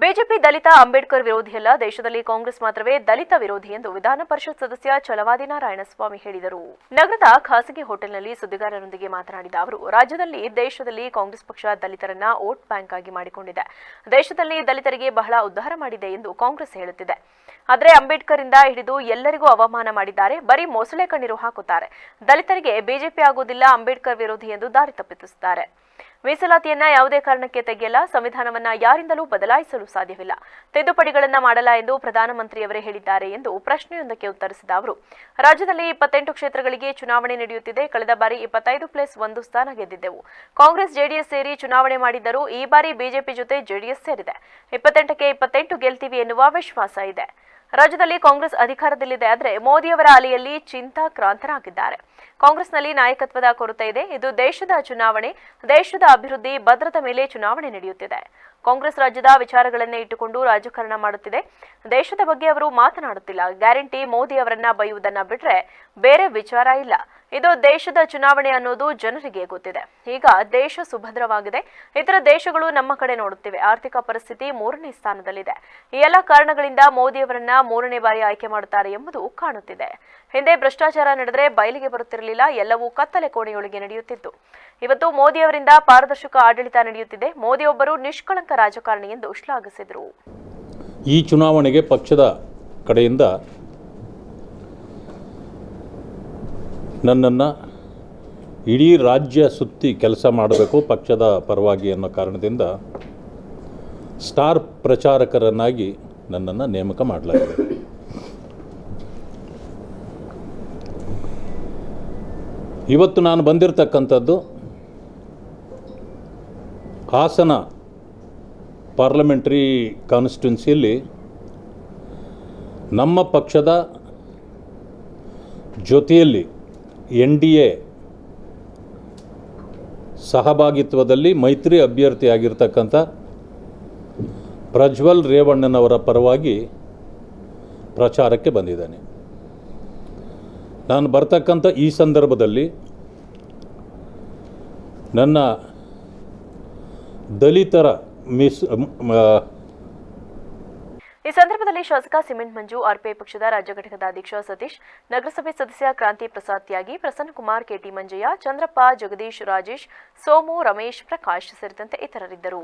BJP ದಲಿತ ಅಂಬೇಡ್ಕರ್ ವಿರೋಧಿಯಲ್ಲ, ದೇಶದಲ್ಲಿ ಕಾಂಗ್ರೆಸ್ ಮಾತ್ರವೇ ದಲಿತ ವಿರೋಧಿ ಎಂದು ವಿಧಾನ ಪರಿಷತ್ ಸದಸ್ಯ ಛಲವಾದಿ ನಾರಾಯಣಸ್ವಾಮಿ ಹೇಳಿದರು. ನಗರದ ಖಾಸಗಿ ಹೋಟೆಲ್ನಲ್ಲಿ ಸುದ್ದಿಗಾರರೊಂದಿಗೆ ಮಾತನಾಡಿದ ಅವರು, ದೇಶದಲ್ಲಿ ಕಾಂಗ್ರೆಸ್ ಪಕ್ಷ ದಲಿತರನ್ನ ವೋಟ್ ಬ್ಯಾಂಕ್ ಆಗಿ ಮಾಡಿಕೊಂಡಿದೆ. ದೇಶದಲ್ಲಿ ದಲಿತರಿಗೆ ಬಹಳ ಉದ್ಧಾರ ಮಾಡಿದೆ ಎಂದು ಕಾಂಗ್ರೆಸ್ ಹೇಳುತ್ತಿದೆ. ಆದರೆ ಅಂಬೇಡ್ಕರ್ ಇಂದ ಹಿಡಿದು ಎಲ್ಲರಿಗೂ ಅವಮಾನ ಮಾಡಿದ್ದಾರೆ. ಬರೀ ಮೊಸಳೆ ಕಣ್ಣೀರು ಹಾಕುತ್ತಾರೆ. ದಲಿತರಿಗೆ ಬಿಜೆಪಿ ಆಗುವುದಿಲ್ಲ, ಅಂಬೇಡ್ಕರ್ ವಿರೋಧಿ ಎಂದು ದಾರಿ ತಪ್ಪಿಸುತ್ತಾರೆ. ಮೀಸಲಾತಿಯನ್ನ ಯಾವುದೇ ಕಾರಣಕ್ಕೆ ತೆಗೆಯಲ್ಲ, ಸಂವಿಧಾನವನ್ನ ಯಾರಿಂದಲೂ ಬದಲಾಯಿಸಲು ಸಾಧ್ಯವಿಲ್ಲ, ತಿದ್ದುಪಡಿಗಳನ್ನ ಮಾಡಲ್ಲ ಎಂದು ಪ್ರಧಾನಮಂತ್ರಿಯವರೇ ಹೇಳಿದ್ದಾರೆ ಎಂದು ಪ್ರಶ್ನೆಯೊಂದಕ್ಕೆ ಉತ್ತರಿಸಿದ ಅವರು, ರಾಜ್ಯದಲ್ಲಿ 28 ಕ್ಷೇತ್ರಗಳಿಗೆ ಚುನಾವಣೆ ನಡೆಯುತ್ತಿದೆ. ಕಳೆದ ಬಾರಿ 25+1 ಸ್ಥಾನ ಗೆದ್ದಿದ್ದೆವು. ಕಾಂಗ್ರೆಸ್ ಜೆಡಿಎಸ್ ಸೇರಿ ಚುನಾವಣೆ ಮಾಡಿದ್ದರೂ ಈ ಬಾರಿ ಬಿಜೆಪಿ ಜೊತೆ ಜೆಡಿಎಸ್ ಸೇರಿದೆ. 28ಕ್ಕೆ 28 ಗೆಲ್ತೀವಿ ಎನ್ನುವ ವಿಶ್ವಾಸ ಇದೆ. ರಾಜ್ಯದಲ್ಲಿ ಕಾಂಗ್ರೆಸ್ ಅಧಿಕಾರದಲ್ಲಿದೆ. ಆದರೆ ಮೋದಿಯವರ ಅಲೆಯಲ್ಲಿ ಚಿಂತಾಕ್ರಾಂತರಾಗಿದ್ದಾರೆ. ಕಾಂಗ್ರೆಸ್ನಲ್ಲಿ ನಾಯಕತ್ವದ ಕೊರತೆ ಇದೆ. ಇದು ದೇಶದ ಚುನಾವಣೆ, ದೇಶದ ಅಭಿವೃದ್ಧಿ, ಭದ್ರತೆ ಮೇಲೆ ಚುನಾವಣೆ ನಡೆಯುತ್ತಿದೆ. ಕಾಂಗ್ರೆಸ್ ರಾಜ್ಯದ ವಿಚಾರಗಳನ್ನೇ ಇಟ್ಟುಕೊಂಡು ರಾಜಕಾರಣ ಮಾಡುತ್ತಿದೆ. ದೇಶದ ಬಗ್ಗೆ ಅವರು ಮಾತನಾಡುತ್ತಿಲ್ಲ. ಗ್ಯಾರಂಟಿ ಮೋದಿ ಅವರನ್ನ ಬೈಯುವುದನ್ನ ಬಿಟ್ರೆ ಬೇರೆ ವಿಚಾರ ಇಲ್ಲ. ಇದು ದೇಶದ ಚುನಾವಣೆ ಅನ್ನೋದು ಜನರಿಗೆ ಗೊತ್ತಿದೆ. ಈಗ ದೇಶ ಸುಭದ್ರವಾಗಿದೆ. ಇತರ ದೇಶಗಳು ನಮ್ಮ ಕಡೆ ನೋಡುತ್ತಿವೆ. ಆರ್ಥಿಕ ಪರಿಸ್ಥಿತಿ 3ನೇ ಸ್ಥಾನದಲ್ಲಿದೆ. ಈ ಎಲ್ಲ ಕಾರಣಗಳಿಂದ ಮೋದಿಯವರನ್ನ 3ನೇ ಬಾರಿ ಆಯ್ಕೆ ಮಾಡುತ್ತಾರೆ ಎಂಬುದು ಕಾಣುತ್ತಿದೆ. ಹಿಂದೆ ಭ್ರಷ್ಟಾಚಾರ ನಡೆದರೆ ಬಯಲಿಗೆ ಬರುತ್ತಿರಲಿಲ್ಲ. ಎಲ್ಲವೂ ಕತ್ತಲೆ ಕೋಣೆಯೊಳಗೆ ನಡೆಯುತ್ತಿತ್ತು. ಇವತ್ತು ಮೋದಿಯವರಿಂದ ಪಾರದರ್ಶಕ ಆಡಳಿತ ನಡೆಯುತ್ತಿದೆ. ಮೋದಿಯೊಬ್ಬರು ನಿಷ್ಕಳಂಕ ರಾಜಕಾರಣಿ ಎಂದು ಶ್ಲಾಘಿಸಿದರು. ಈ ಚುನಾವಣೆಗೆ ಪಕ್ಷದ ಕಡೆಯಿಂದ ನನ್ನನ್ನು ಇಡೀ ರಾಜ್ಯ ಸುತ್ತಿ ಕೆಲಸ ಮಾಡಬೇಕು ಪಕ್ಷದ ಪರವಾಗಿ ಅನ್ನೋ ಕಾರಣದಿಂದ ಸ್ಟಾರ್ ಪ್ರಚಾರಕರನ್ನಾಗಿ ನನ್ನನ್ನು ನೇಮಕ ಮಾಡಲಾಗಿದೆ. ಇವತ್ತು ನಾನು ಬಂದಿರತಕ್ಕಂಥದ್ದು ಹಾಸನ ಪಾರ್ಲಿಮೆಂಟ್ರಿ ಕಾನ್ಸ್ಟಿಟ್ಯುನ್ಸಿಯಲ್ಲಿ ನಮ್ಮ ಪಕ್ಷದ ಜೊತೆಯಲ್ಲಿ NDA ಸಹಭಾಗಿತ್ವದಲ್ಲಿ ಮೈತ್ರಿ ಅಭ್ಯರ್ಥಿಯಾಗಿರ್ತಕ್ಕಂಥ ಪ್ರಜ್ವಲ್ ರೇವಣ್ಣನವರ ಪರವಾಗಿ ಪ್ರಚಾರಕ್ಕೆ ಬಂದಿದ್ದೇನೆ. ನಾನು ಬರ್ತಕ್ಕಂಥ ಈ ಸಂದರ್ಭದಲ್ಲಿ ನನ್ನ ದಲಿತರ ಈ ಸಂದರ್ಭದಲ್ಲಿ ಶಾಸಕ ಸಿಮೆಂಟ್ ಮಂಜು, ಆರ್ಪಿ ಪಕ್ಷದ ರಾಜ್ಯ ಘಟಕದ ಅಧ್ಯಕ್ಷ ಸತೀಶ್, ನಗರಸಭೆ ಸದಸ್ಯ ಕ್ರಾಂತಿ ಪ್ರಸಾದ್ ತ್ಯಾಗಿ, ಪ್ರಸನ್ನಕುಮಾರ್, KT ಮಂಜಯ್ಯ, ಚಂದ್ರಪ್ಪ, ಜಗದೀಶ್, ರಾಜೇಶ್, ಸೋಮು, ರಮೇಶ್, ಪ್ರಕಾಶ್ ಸೇರಿದಂತೆ ಇತರರಿದ್ದರು.